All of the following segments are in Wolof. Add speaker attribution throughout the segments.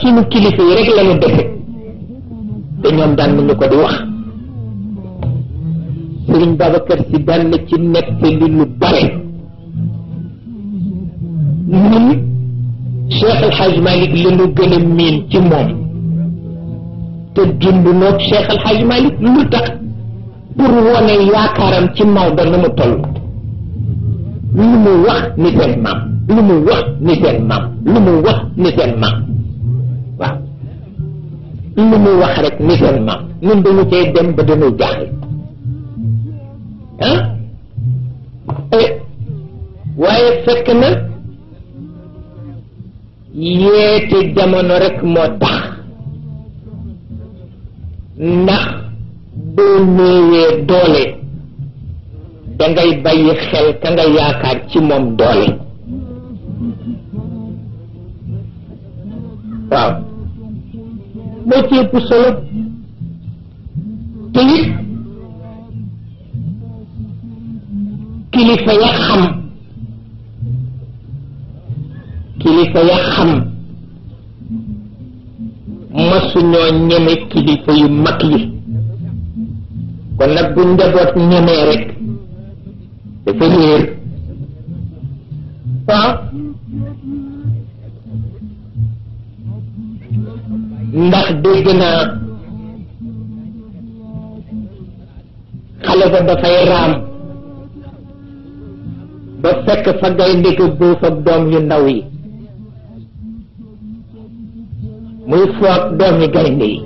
Speaker 1: sunu kilifa yi rek la ñu defe te ñoom daan nañu ko di wax Sëriñ Babacar Si daan na ci nettali lu bare ñun Cheikh El Hadj Malick la ñu gën a miin ci moom te dund noog Cheikh El Hadj Malick lu tax pour wone yaakaaram ci Maodo na mu toll lu mu wax ni seen maam lu mu wax ni seen maam lu mu wax ni seen maam waaw lu mu wax rek ni seen maam ñun dañu cay dem ba dañu jaaxle ah waaye fekk na yeete jamono rek moo tax ndax boo néewee doole dangay bàyyi xel ka nga yaakaar ci moom doole waaw moo ci ëpp solo te it kilifa ya xam masuñoo ñeme kilifa yu mag yi kon nag bu njaboot ñemee rek dafa réer waaw ndax dégg naa xale ba dafay raam ba fekk fa gaynde ga bóof ak doom yu ndaw yi muy foog doomi gaynde yi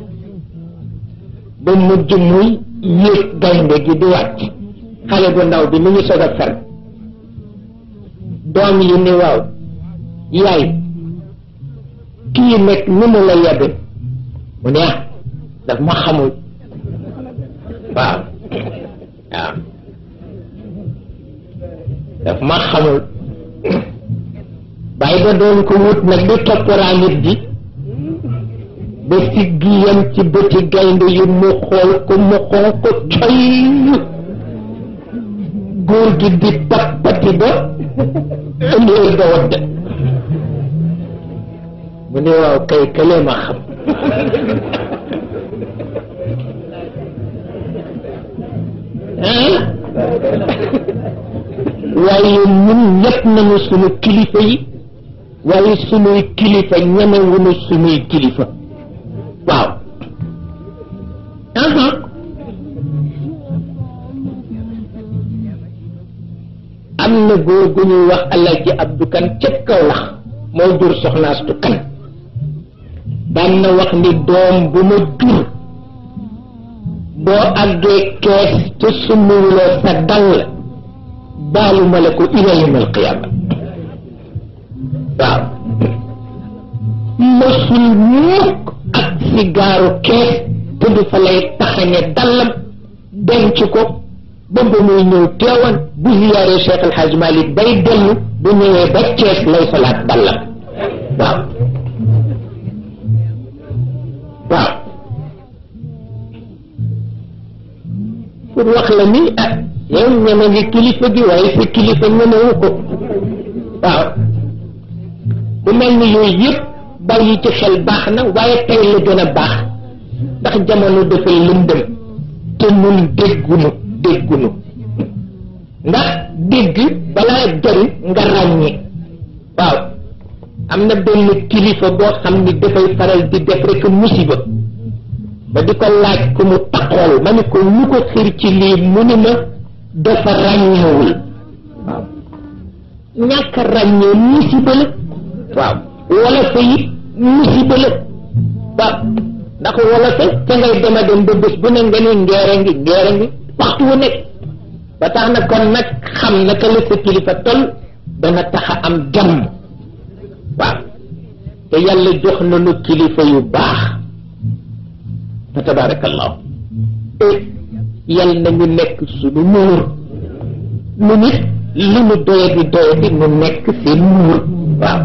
Speaker 1: ba mujj muy yéeg gaynde gi di wàcc xale bu ndaw bi mu ngi soog a fer doom yi ni waaw yaay kii nekk ni mu la yebbe mu ne daf ma xamul waaw daf ma xamul bàyyi ba doon ko wut nag di topparaa nit bi ba siggi yam ci bëti gaynde yi mu xool ko coy góor gi di pati ba ëllëg da wadd mu ne waaw kay kële ma xam waaye ñun ñëpp nañu sunu kilifa yi waaye sunuy kilifa ñemewuñu sunuy kilifa waaw am na góor gu ñuy wax Alaaji Abdu Kan ca Kawlax moo jur soxnaastu kan daan na wax ni doom bu ma jur boo àggee kees te sumuwuloo sa dal baaluma la ko ila yawmal qiyaama waaw mësul mukk ak sigaaru kees te du fa lay taxañe dallam denc ko ba ba muy ñëw teewan bu ziyaare Cheikh El Hadj Malick bay dellu bu ñëwee ba kees lay solaat dallam waaw waaw pour wax la ni yow ñeme ngi kilifa gi waaye sa kilifa ñemewu ko waaw bu mel ni yooyu yëpp bàyyi ci xel baax na waaye tey la gën a baax ndax jamono dafay lëndëm te nun déggunu ndax dégg balaa jariñ nga ràññee waaw am na benn kilifa boo xam ni dafay faral di def rek musiba ba di ko laaj ku mu taxool ma ni ko lu ko xir ci lii mu ni ma dafa ràññeewul waaw ñàkk ràññee musiba la waaw wala fa it musiba la waaw ndax wala fa ca ngay dema dem ba bés bu ne nga ni ngeere ngi waxtu wu nekk ba tax na kon nag xam naka la sa kilifa toll dana tax a am jàmm waaw te yàlla jox na nu kilifa yu baax fa tabarakallahu yal nañu nekk suñu muur nu nit li mu doyadi nu nekk seen muur waaw